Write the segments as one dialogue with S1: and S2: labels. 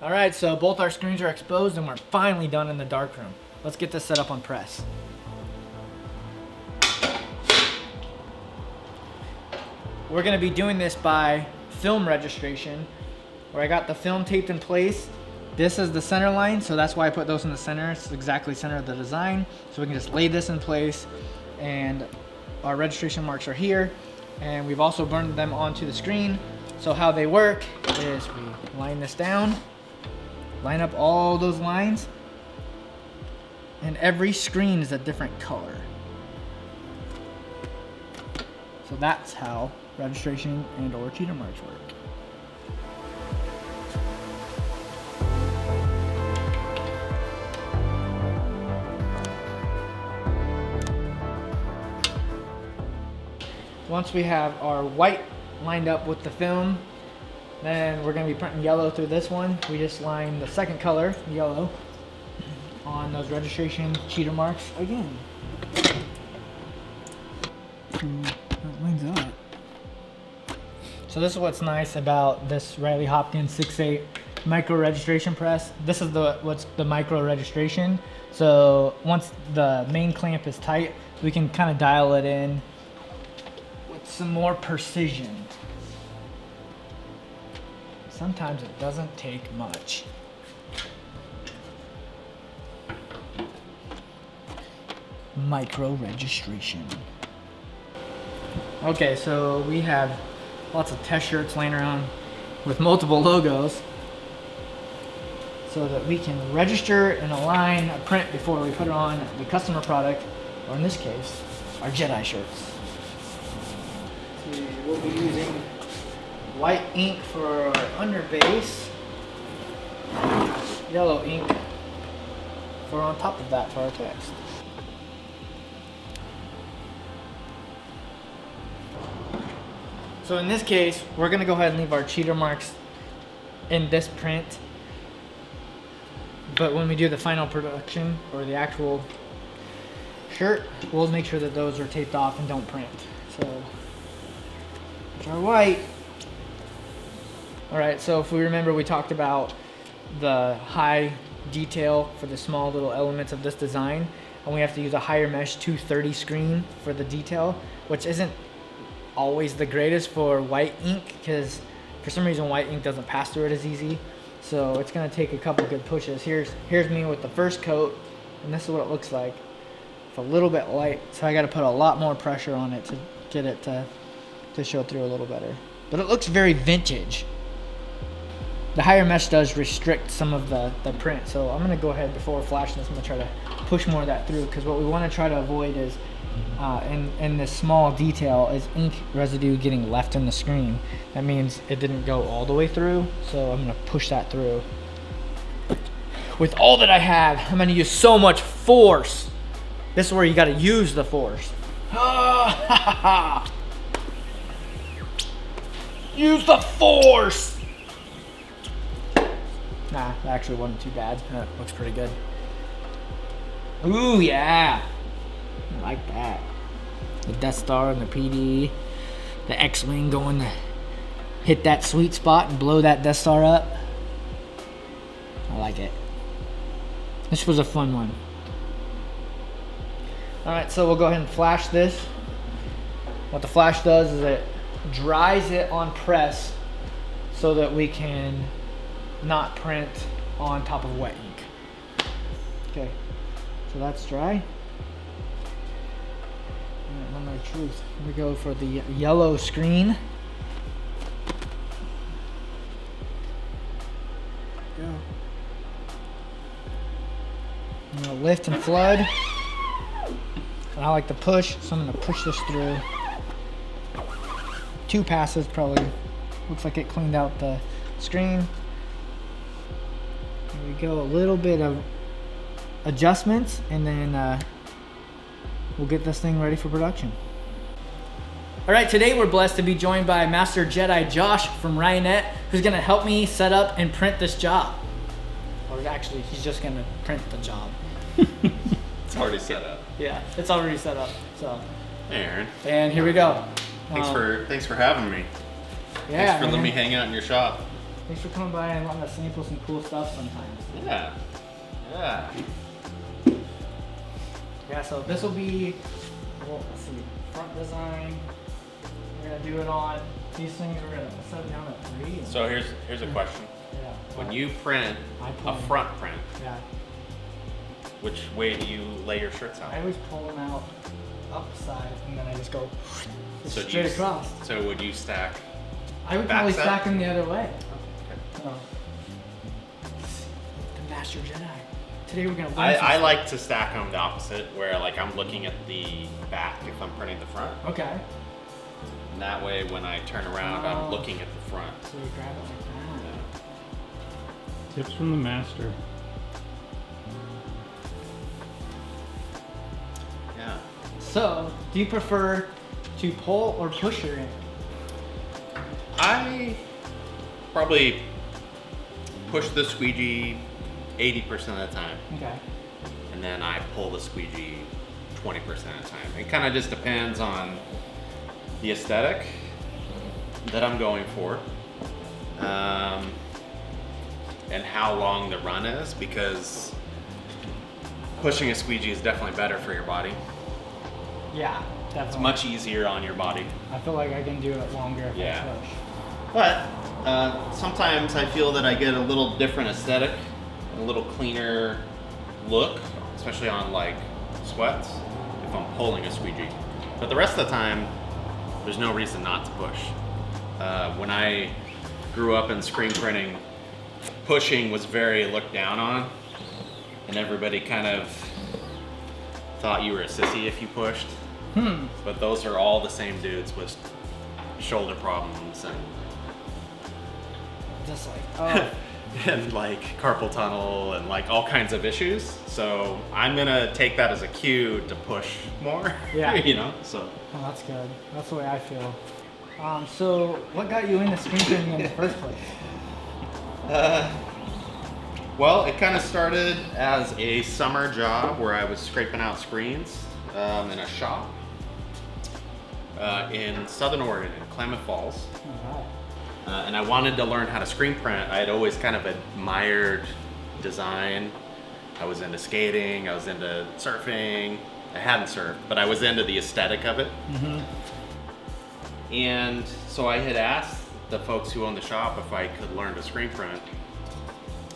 S1: All right, so both our screens are exposed and we're finally done in the darkroom. Let's get this set up on press. We're gonna be doing this by film registration, where I got the film taped in place. This is the center line, so that's why I put those in the center. It's exactly center of the design. So we can just lay this in place, and our registration marks are here. And we've also burned them onto the screen. So how they work is we line this down, line up all those lines, and every screen is a different color. So that's how registration and or cheater marks work. Once we have our white lined up with the film, then we're going to be printing yellow through this one. We just line the second color, yellow, on those registration cheater marks again. That lines up. So this is what's nice about this Riley Hopkins 6.8 micro registration press. This is what's the micro registration. So once the main clamp is tight, we can kind of dial it in with some more precision. Sometimes it doesn't take much. Micro registration. Okay, so we have lots of test shirts laying around with multiple logos so that we can register and align a print before we put it on the customer product, or in this case, our Jedi shirts. So we'll be using white ink for our underbase, yellow ink for on top of that for our text. So in this case, we're gonna go ahead and leave our cheater marks in this print. But when we do the final production or the actual shirt, we'll make sure that those are taped off and don't print. So, there's our white. All right, so if we remember, we talked about the high detail for the small little elements of this design, and we have to use a higher mesh 230 screen for the detail, which isn't always the greatest for white ink, because for some reason white ink doesn't pass through it as easy. So it's gonna take a couple good pushes. Here's me with the first coat, and this is what it looks like. It's a little bit light, so I gotta put a lot more pressure on it to get it to show through a little better. But it looks very vintage. The higher mesh does restrict some of the print, so I'm gonna go ahead before flashing this. I'm gonna try to push more of that through, because what we want to try to avoid is in this small detail is ink residue getting left in the screen. That means it didn't go all the way through, so I'm gonna push that through. With all that I have, I'm gonna use so much force. This is where you gotta use the force. Use the force! Nah, that actually wasn't too bad. That looks pretty good. Ooh, yeah. I like that. The Death Star and the PD. The X-Wing going to hit that sweet spot and blow that Death Star up. I like it. This was a fun one. Alright, so we'll go ahead and flash this. What the flash does is it dries it on press so that we can not print on top of wet ink. Okay, so that's dry. One more truth. We go for the yellow screen. Go. I'm gonna lift and flood. And I like to push, so I'm gonna push this through. 2 passes probably. Looks like it cleaned out the screen. There we go, a little bit of adjustments, and then we'll get this thing ready for production. All right, today we're blessed to be joined by Master Jedi Josh from Ryanette, who's gonna help me set up and print this job. Or actually, he's just gonna print the job.
S2: It's already set up.
S1: Yeah, it's already set up, so.
S2: Hey, Aaron.
S1: And here we go.
S2: Thanks for having me.
S1: Yeah.
S2: Thanks for letting me hang out in your shop.
S1: Thanks for coming by and letting us sample some cool stuff sometimes.
S2: Yeah. Yeah.
S1: Yeah, so this will be, well, let's see, front design. We're gonna do it on these things. We're gonna set it down at 3.
S2: So here's a question.
S1: Yeah.
S2: When you print a front print,
S1: yeah,
S2: which way do you lay your shirts out?
S1: I always pull them out upside and then I just go
S2: So
S1: straight across.
S2: So would you stack?
S1: I would probably
S2: backside?
S1: stack them the other way.
S2: Okay.
S1: Oh. The Master Jedi. Today we're gonna learn
S2: I like to stack them the opposite, where like I'm looking at the back if I'm printing the front.
S1: Okay.
S2: And that way, when I turn around, I'm looking at the front.
S1: So you grab it like that.
S2: Yeah.
S3: Tips from the master.
S2: Yeah.
S1: So, do you prefer to pull or push your ink?
S2: I probably push the squeegee 80% of the time,
S1: Okay.
S2: and then I pull the squeegee 20% of the time. It kind of just depends on the aesthetic that I'm going for, and how long the run is, because pushing a squeegee is definitely better for your body.
S1: Yeah, definitely.
S2: It's much easier on your body.
S1: I feel like I can do it longer if
S2: Yeah.
S1: I push.
S2: But sometimes I feel that I get a little different aesthetic, a little cleaner look, especially on like sweats, if I'm pulling a squeegee. But the rest of the time, there's no reason not to push. When I grew up in screen printing, pushing was very looked down on, and everybody kind of thought you were a sissy if you pushed. But those are all the same dudes with shoulder problems and
S1: Just like, oh.
S2: and like carpal tunnel and like all kinds of issues. So I'm gonna take that as a cue to push more.
S1: Yeah.
S2: You know. So.
S1: Oh, that's good. That's the way I feel. So, what got you into screen printing in the first place?
S2: Well, it kind of started as a summer job where I was scraping out screens in a shop in Southern Oregon, in Klamath Falls.
S1: Alright.
S2: And I wanted to learn how to screen print. I had always kind of admired design. I was into skating, I was into surfing. I hadn't surfed, but I was into the aesthetic of it. And so I had asked the folks who owned the shop if I could learn to screen print.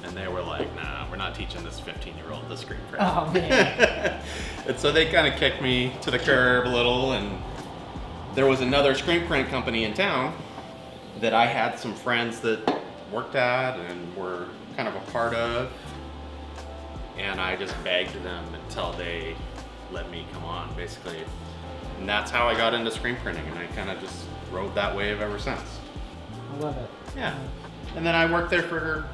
S2: And they were like, nah, we're not teaching this 15-year-old to screen print.
S1: Oh, man.
S2: And so they kind of kicked me to the curb a little, and there was another screen print company in town that I had some friends that worked at and were kind of a part of, and I just begged them until they let me come on, basically. And that's how I got into screen printing, and I kind of just rode that wave ever since.
S1: I love it.
S2: Yeah. And then I worked there for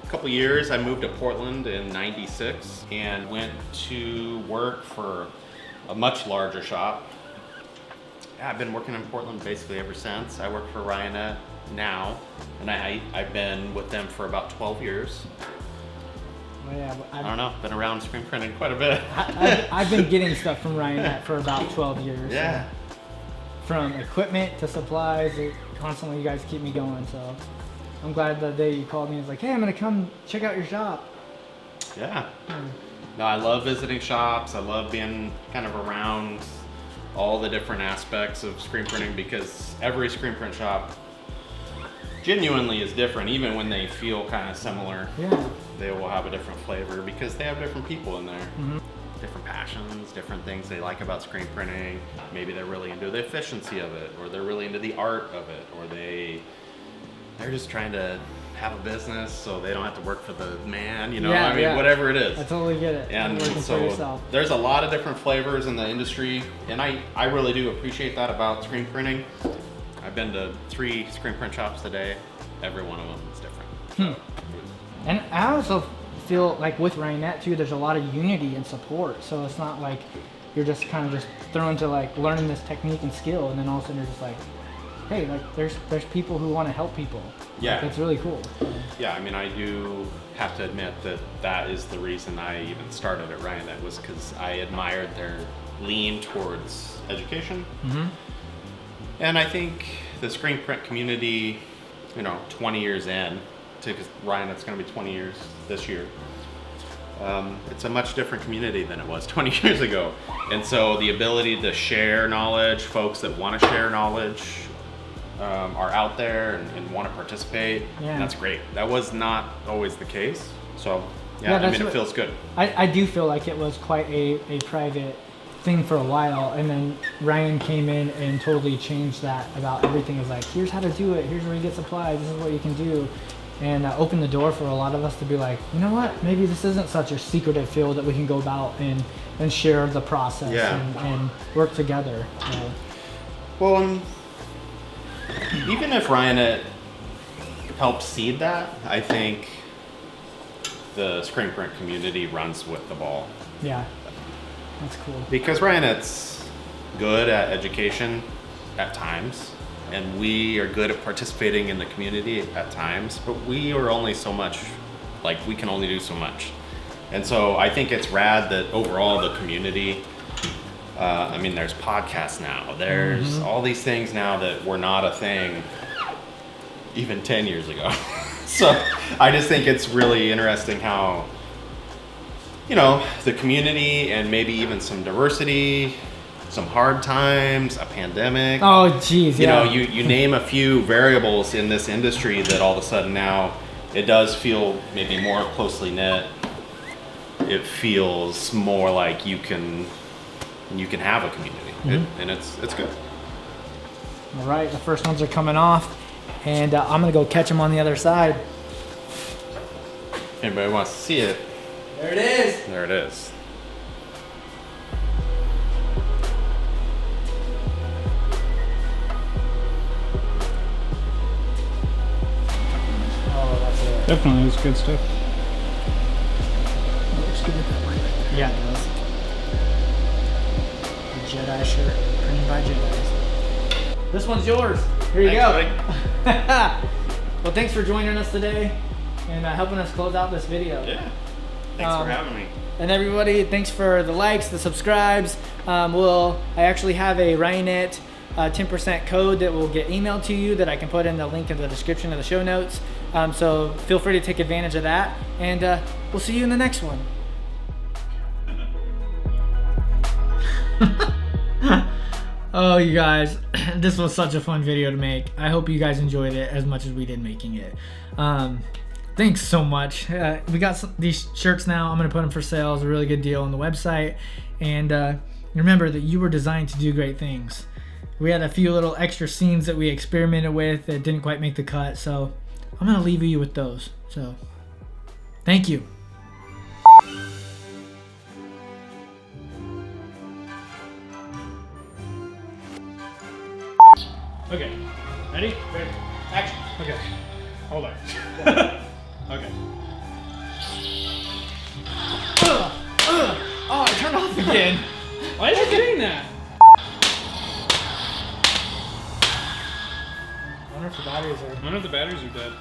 S2: a couple years. I moved to Portland in '96 and went to work for a much larger shop. Yeah, I've been working in Portland basically ever since. I work for Ryonet now, and I've been with them for about 12 years.
S1: Oh, yeah,
S2: I don't know, been around screen printing quite a bit.
S1: I've been getting stuff from Ryonet for about 12 years.
S2: Yeah.
S1: From equipment to supplies, constantly you guys keep me going, so I'm glad the day you called me and was like, hey, I'm gonna come check out your shop.
S2: Yeah. No, I love visiting shops. I love being kind of around all the different aspects of screen printing, because every screen print shop genuinely is different. Even when they feel kind of similar,
S1: Yeah.
S2: they will have a different flavor because they have different people in there. Different passions, different things they like about screen printing. Maybe they're really into the efficiency of it, or they're really into the art of it, or they're just trying to have a business so they don't have to work for the man, you know?
S1: Yeah,
S2: I mean,
S1: yeah.
S2: whatever it is.
S1: I totally get it.
S2: And
S1: You're working for
S2: so
S1: yourself.
S2: there's a lot of different flavors in the industry, and I really do appreciate that about screen printing. I've been to 3 screen print shops today. Every one of them is different.
S1: And I also feel like with Ryonet too, there's a lot of unity and support. So it's not like you're just kind of just thrown to like learning this technique and skill, and then all of a sudden you're just like, hey, like there's people who want to help people.
S2: Yeah.
S1: Like, it's really cool.
S2: Yeah, I mean, I do have to admit that that is the reason I even started at Ryonet, was because I admired their lean towards education. And I think the screen print community, you know, 20 years in, to Ryan, it's going to be 20 years this year. It's a much different community than it was 20 years ago. And so the ability to share knowledge, folks that want to share knowledge are out there and want to participate.
S1: Yeah.
S2: And that's great. That was not always the case. So yeah, I mean, it feels good.
S1: I do feel like it was quite a private thing for a while, and then Ryan came in and totally changed that about everything. Is like, here's how to do it, here's where you get supplies, this is what you can do, and opened the door for a lot of us to be like, you know what, maybe this isn't such a secretive field that we can go about and share the process and work together.
S2: Well, even if Ryan had helped seed that, I think the screen print community runs with the ball.
S1: Yeah. That's cool.
S2: Because Ryanet's good at education at times, and we are good at participating in the community at times, but we are only so much, like we can only do so much. And so I think it's rad that overall the community, I mean, there's podcasts now, there's all these things now that were not a thing even 10 years ago. So I just think it's really interesting how, you know, the community and maybe even some diversity, some hard times, a pandemic.
S1: Oh, geez,
S2: yeah. You know, you name a few variables in this industry that all of a sudden now it does feel maybe more closely knit. It feels more like you can have a community, and it's good.
S1: All right, the first ones are coming off, and I'm gonna go catch them on the other side.
S2: Anybody wants to see it?
S1: There it is.
S2: There it is.
S1: Oh, that's it.
S3: Definitely, it's good stuff.
S1: Looks good that way. Yeah, it does. The Jedi shirt, printed by Jedis. This one's yours. Here you
S2: Thanks,
S1: go. Well, thanks for joining us today and helping us close out this video.
S2: Yeah. Thanks for having me.
S1: And everybody, thanks for the likes, the subscribes. I actually have a Ryanet 10% code that will get emailed to you that I can put in the link in the description of the show notes. So feel free to take advantage of that. And we'll see you in the next one. Oh, you guys, this was such a fun video to make. I hope you guys enjoyed it as much as we did making it. Thanks so much. We got these shirts now. I'm gonna put them for sale. It's a really good deal on the website. And remember that you were designed to do great things. We had a few little extra scenes that we experimented with that didn't quite make the cut. So I'm gonna leave you with those. So thank you.
S3: Okay. Ready?
S1: Ready. Action.
S3: Okay. Hold on. Okay.
S1: Oh, it turned off again.
S3: Why is it doing that?
S1: I wonder if the batteries are...
S3: I wonder if the batteries are dead.